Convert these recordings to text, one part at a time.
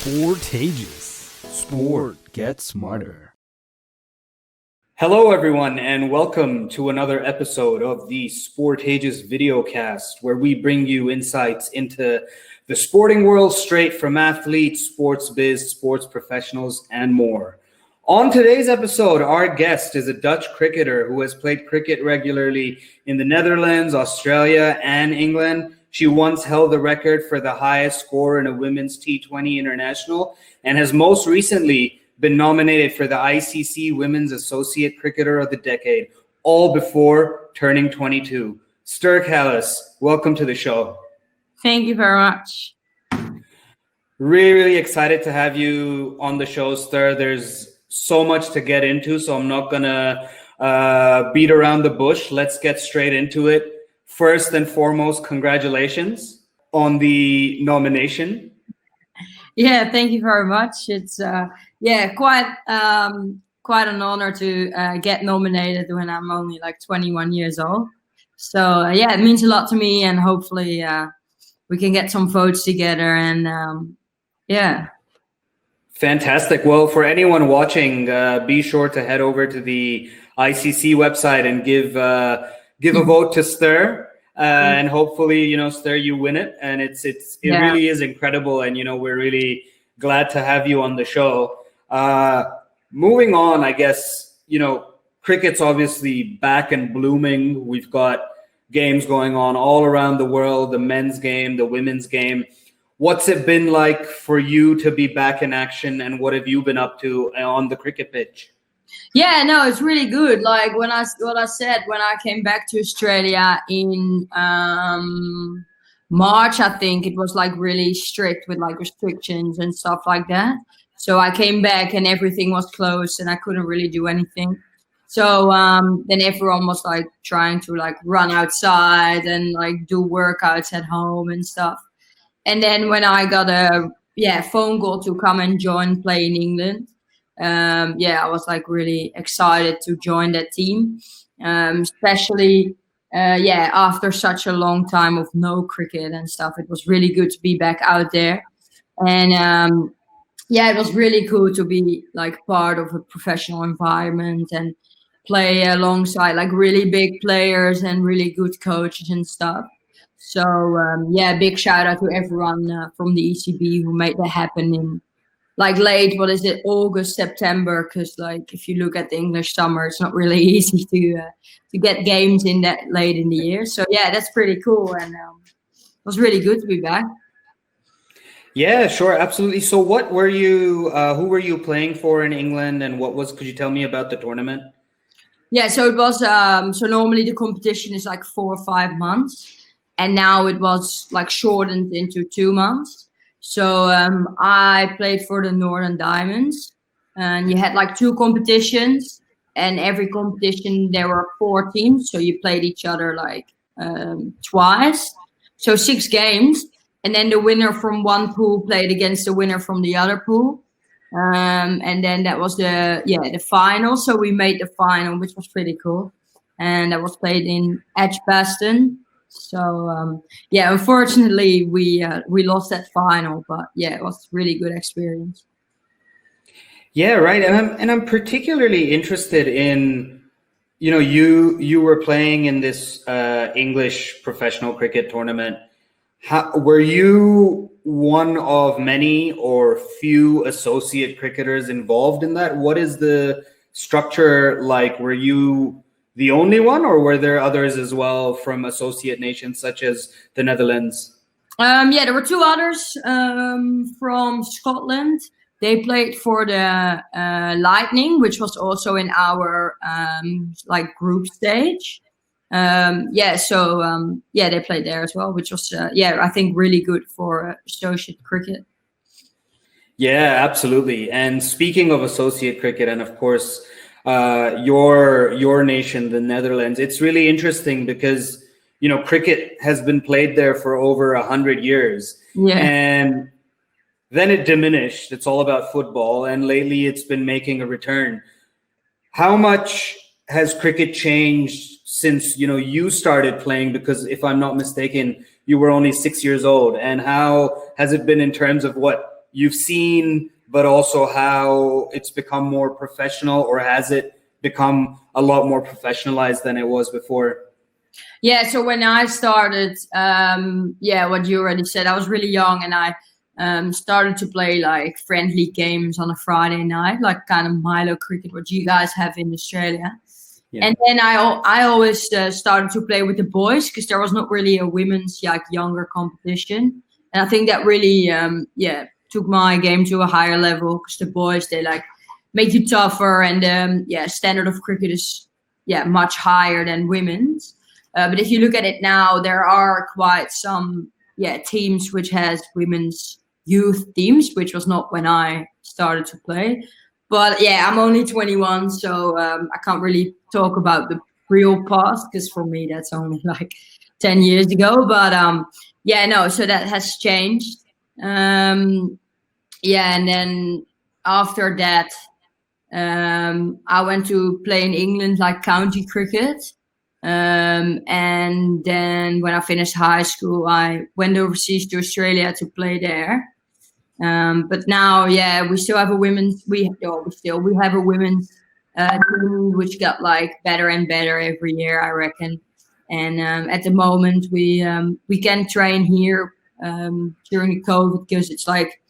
Sportageous. Sport gets smarter. Hello, everyone, and welcome to another episode of the Sportageous Videocast, where we bring you insights into the sporting world straight from athletes, sports biz, sports professionals, and more. On today's episode, our guest is a Dutch cricketer who has played cricket regularly in the Netherlands, Australia, and England. She once held the record for the highest score in a women's T20 international and has most recently been nominated for the ICC Women's Associate Cricketer of the Decade, all before turning 22. Sterre Kalis, welcome to the show. Thank you very much. Really excited to have you on the show, Sterre. There's so much to get into, so I'm not going to beat around the bush. Let's get straight into it. First and foremost, congratulations on the nomination. Yeah, thank you very much. It's quite an honor to get nominated when I'm only like 21 years old. So it means a lot to me, and hopefully we can get some votes together. And Fantastic. Well, for anyone watching, be sure to head over to the ICC website and give a vote to Sterre. And hopefully, Sterre, you win it. And it really is incredible. And, we're really glad to have you on the show. Moving on, I guess, cricket's obviously back and blooming. We've got games going on all around the world, the men's game, the women's game. What's it been like for you to be back in action, and what have you been up to on the cricket pitch? Yeah, no, it's really good. Like when I came back to Australia in March, I think it was like really strict with like restrictions and stuff like that. So I came back and everything was closed and I couldn't really do anything. So then everyone was like trying to like run outside and like do workouts at home and stuff. And then when I got a phone call to come and play in England, I was like really excited to join that team, especially after such a long time of no cricket and stuff. It was really good to be back out there, and it was really cool to be like part of a professional environment and play alongside like really big players and really good coaches and stuff. So big shout out to everyone from the ECB who made that happen in like late, August, September, because like if you look at the English summer, it's not really easy to get games in that late in the year. So that's pretty cool, and it was really good to be back. Yeah, sure, absolutely. So what were you, who were you playing for in England, and could you tell me about the tournament? Yeah, so it was, so normally the competition is like 4 or 5 months, and now it was like shortened into 2 months. So I played for the Northern Diamonds, and you had like 2 competitions, and every competition there were 4 teams. So you played each other like twice. So 6 games, and then the winner from one pool played against the winner from the other pool. And then that was the final. So we made the final, which was pretty cool. And that was played in Edgbaston. So unfortunately we lost that final, but it was a really good experience. Yeah, right. And I'm particularly interested in, you were playing in this English professional cricket tournament. Were you one of many or few associate cricketers involved in that? What is the structure like? Were you the only one, or were there others as well from associate nations such as the Netherlands? There were 2 others from Scotland. They played for the Lightning, which was also in our group stage. They played there as well, which was I think really good for associate cricket. Yeah, absolutely. And speaking of associate cricket, and of course your nation, the Netherlands, it's really interesting because cricket has been played there for over 100 years, and then it diminished. It's all about football, and lately it's been making a return. How much has cricket changed since you started playing? Because if I'm not mistaken, you were only 6 years old. And how has it been in terms of what you've seen, but also how it's become more professional, or has it become a lot more professionalized than it was before? Yeah, so when I started, what you already said, I was really young, and I started to play like friendly games on a Friday night, like kind of Milo cricket, what you guys have in Australia. Yeah. And then I always started to play with the boys, because there was not really a women's like younger competition, and I think that really took my game to a higher level, because the boys, they like make you tougher, and standard of cricket is much higher than women's. But if you look at it now, there are quite some teams which has women's youth teams, which was not when I started to play. But I'm only 21, so I can't really talk about the real past, because for me that's only like 10 years ago. But so that has changed. And then after that, I went to play in England, like county cricket. And then when I finished high school, I went overseas to Australia to play there. But now, we still have a women's. We have a women's team, which got like better and better every year, I reckon. And at the moment, we can train here during COVID, because it's like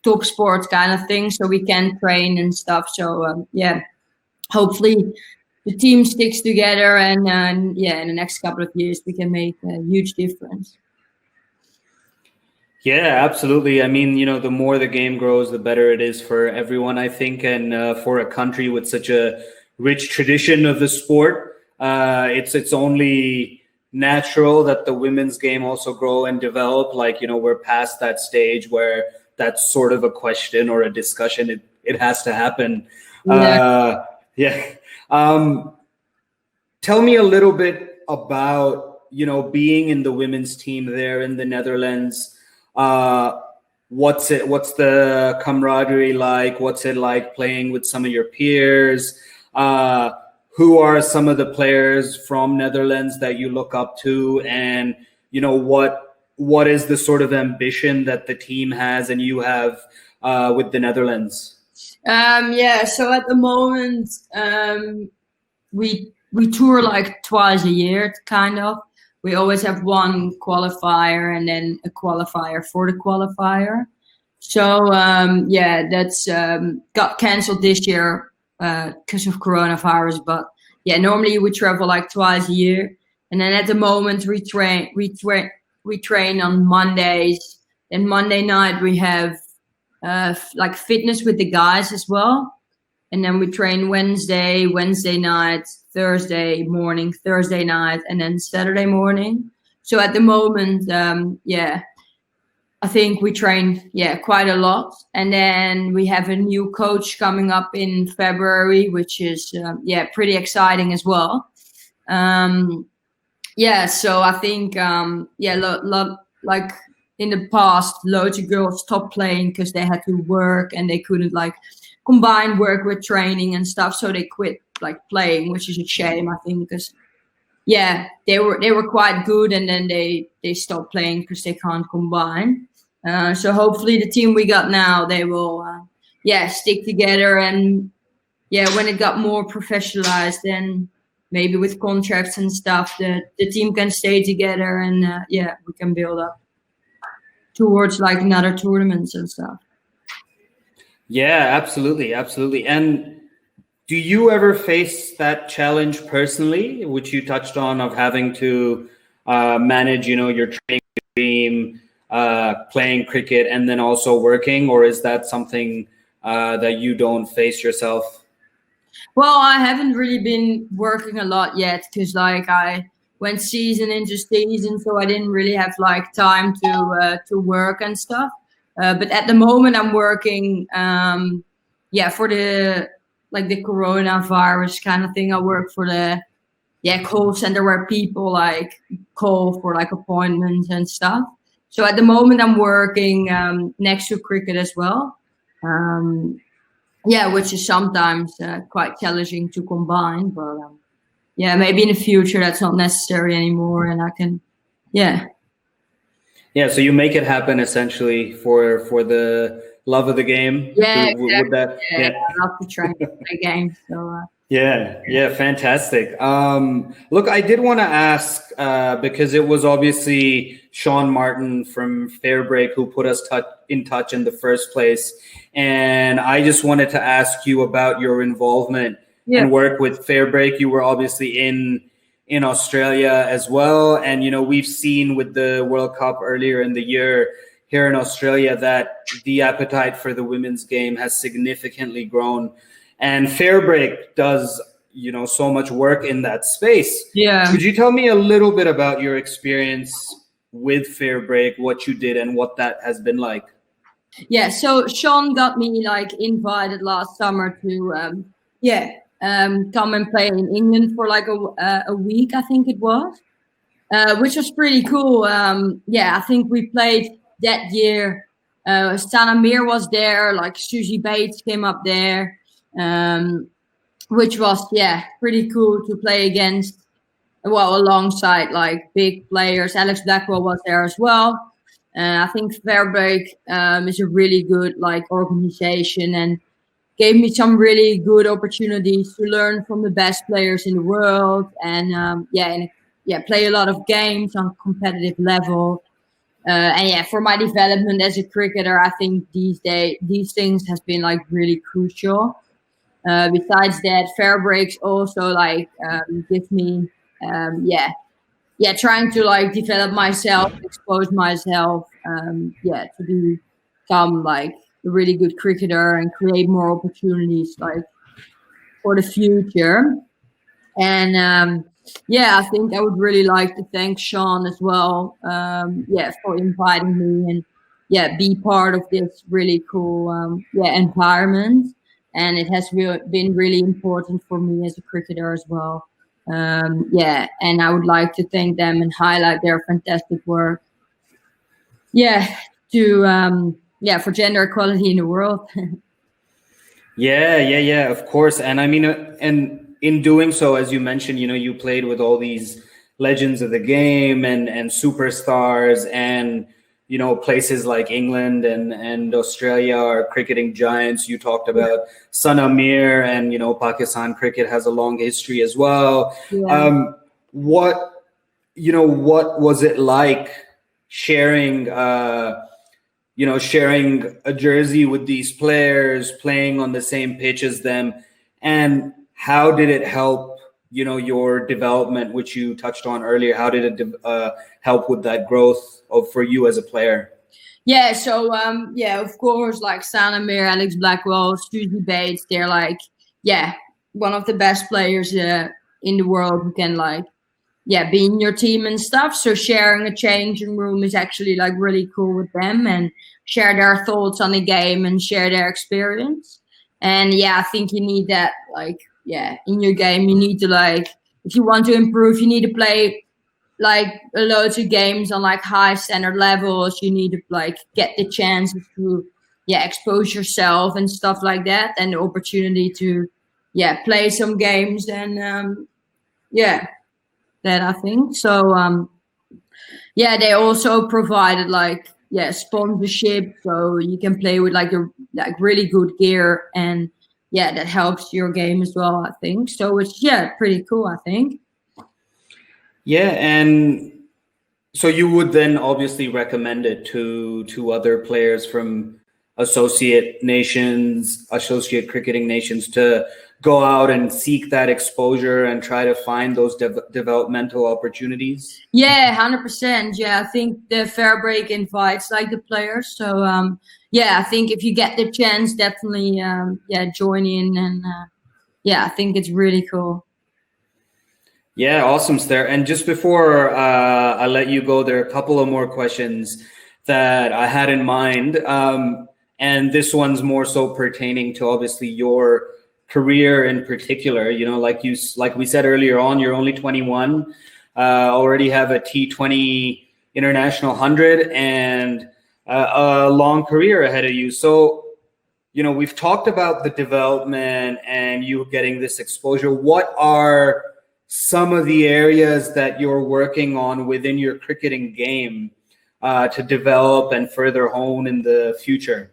top sports kind of thing, so we can train and stuff. So hopefully the team sticks together, and in the next couple of years we can make a huge difference. Yeah, absolutely. I mean, the more the game grows, the better it is for everyone, I think. And for a country with such a rich tradition of the sport, it's only natural that the women's game also grow and develop. Like, we're past that stage where that's sort of a question or a discussion. It has to happen. Tell me a little bit about, being in the women's team there in the Netherlands. What's the camaraderie like? What's it like playing with some of your peers? Who are some of the players from Netherlands that you look up to? And, what is the sort of ambition that the team has and you have with the Netherlands? So at the moment, we tour like twice a year, kind of. We always have one qualifier and then a qualifier for the qualifier. So that's got cancelled this year because of coronavirus. But normally we travel like twice a year, and then at the moment we train on Mondays. And Monday night we have like fitness with the guys as well. And then we train Wednesday night, Thursday morning, Thursday night, and then Saturday morning. So at the moment, I think we train, quite a lot. And then we have a new coach coming up in February, which is, pretty exciting as well. So I think, like in the past, loads of girls stopped playing because they had to work and they couldn't like combine work with training and stuff. So they quit like playing, which is a shame, I think, because they were quite good, and then they stopped playing because they can't combine. So hopefully the team we got now, they will stick together, and when it got more professionalized, then maybe with contracts and stuff, the team can stay together, and we can build up towards like another tournaments and stuff. Yeah, absolutely. And do you ever face that challenge personally, which you touched on, of having to manage, your training team, playing cricket, and then also working, or is that something that you don't face yourself? Well, I haven't really been working a lot yet, because like I went season into season, so I didn't really have like time to work and stuff. But at the moment I'm working, for the coronavirus kind of thing. I work for the call center where people like call for like appointments and stuff. So at the moment I'm working next to cricket as well. Which is sometimes quite challenging to combine, but maybe in the future that's not necessary anymore, and I can, so you make it happen essentially for the love of the game? Yeah, Would exactly. that? Yeah, Yeah. I love to try to play games. So Yeah, fantastic. Look, I did want to ask because it was obviously Sean Martin from FairBreak who put us in touch in the first place, and I just wanted to ask you about your involvement and work with FairBreak. You were obviously in Australia as well, and we've seen with the World Cup earlier in the year here in Australia that the appetite for the women's game has significantly grown. And FairBreak does, so much work in that space. yeah. Could you tell me a little bit about your experience with FairBreak, what you did, and what that has been like? Yeah, so Sean got me like invited last summer to come and play in England for like a week, I think it was, which was pretty cool. I think we played that year. Sana Mir was there, like Susie Bates came up there, which was pretty cool to play against. Well, alongside like big players, Alex Blackwell was there as well. I think FairBreak is a really good like organization and gave me some really good opportunities to learn from the best players in the world and play a lot of games on competitive level. For my development as a cricketer, I think these things has been like really crucial. Besides that, FairBreaks also like gives me trying to like develop myself, expose myself, to become like a really good cricketer and create more opportunities like for the future. And I think I would really like to thank Sean as well, for inviting me and be part of this really cool environment. And it has been really important for me as a cricketer as well. And I would like to thank them and highlight their fantastic work. For gender equality in the world. Yeah, of course. And I mean, and in doing so, as you mentioned, you played with all these legends of the game and superstars and, places like England and Australia are cricketing giants. You talked about Sana Mir and, Pakistan cricket has a long history as well. Yeah. What was it like sharing a jersey with these players, playing on the same pitch as them, and how did it help, your development, which you touched on earlier? How did it help with that growth for you as a player? Yeah, so of course, like Sana Mir, Alex Blackwell, Susie Bates, they're like, one of the best players in the world who can like, be in your team and stuff. So sharing a changing room is actually like really cool with them and share their thoughts on the game and share their experience. And I think you need that like, in your game, you need to like, if you want to improve, you need to play like loads of games on like high standard levels. You need to like get the chance to expose yourself and stuff like that, and the opportunity to play some games and that I think so. They also provided like sponsorship, so you can play with like your like really good gear, and that helps your game as well, I think. So it's pretty cool, I think. Yeah, and so you would then obviously recommend it to other players from associate cricketing nations to go out and seek that exposure and try to find those developmental opportunities? 100%. I think the FairBreak invites like the players. So I think if you get the chance, definitely join in, and I think it's really cool. Yeah, awesome, Sterre. And just before I let you go, there are a couple of more questions that I had in mind. And this one's more so pertaining to obviously your career in particular. Like we said earlier on, you're only 21, already have a T20 International 100 and a long career ahead of you. So, we've talked about the development and you getting this exposure. What are some of the areas that you're working on within your cricketing game to develop and further hone in the future?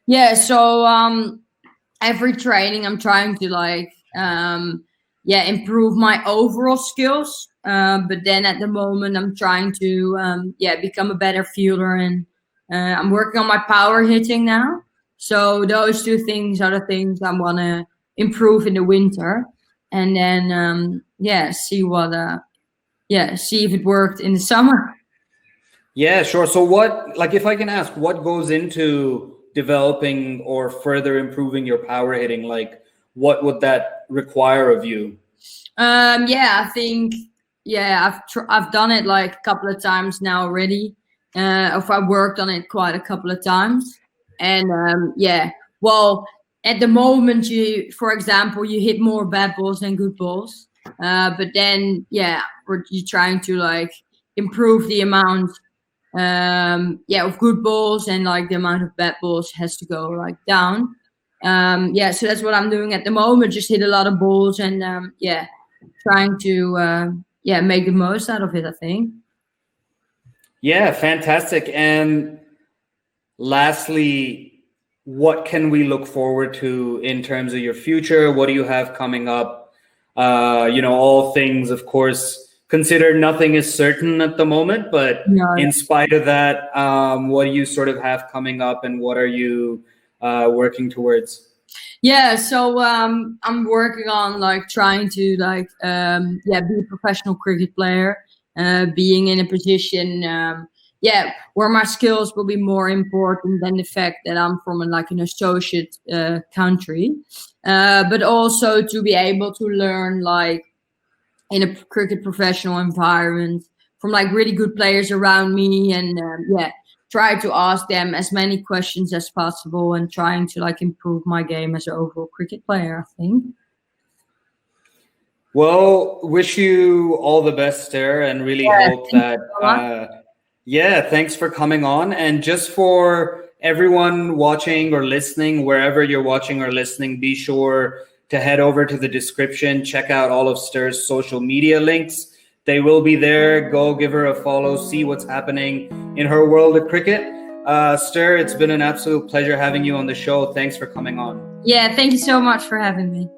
Yeah, so every training I'm trying to like improve my overall skills. But then at the moment I'm trying to become a better fielder, and I'm working on my power hitting now. So those two things are the things I want to improve in the winter, and then see what see if it worked in the summer. Yeah, sure. So what, like, if I can ask, what goes into developing or further improving your power hitting? Like, what would that require of you? I think I've done it like a couple of times now already. If I worked on it quite a couple of times, and well, at the moment for example, you hit more bad balls than good balls. But then you're trying to like improve the amount of good balls, and like the amount of bad balls has to go like down. So that's what I'm doing at the moment. Just hit a lot of balls, and trying to make the most out of it, I think. Yeah, fantastic. And lastly, what can we look forward to in terms of your future? What do you have coming up? All things, of course, consider nothing is certain at the moment, but in spite of that, what do you sort of have coming up, and what are you working towards? Yeah, so I'm working on like trying to like be a professional cricket player, being in a position where my skills will be more important than the fact that I'm from an associate country, but also to be able to learn like in a cricket professional environment from like really good players around me, and try to ask them as many questions as possible, and trying to like improve my game as an overall cricket player, I think. Well, wish you all the best, Sterre, and really hope that thanks for coming on. And just for everyone watching or listening, wherever you're watching or listening, be sure to head over to the description, check out all of Sterre's social media links. They will be there. Go give her a follow, see what's happening in her world of cricket. Sterre, it's been an absolute pleasure having you on the show. Thanks for coming on. Yeah, thank you so much for having me.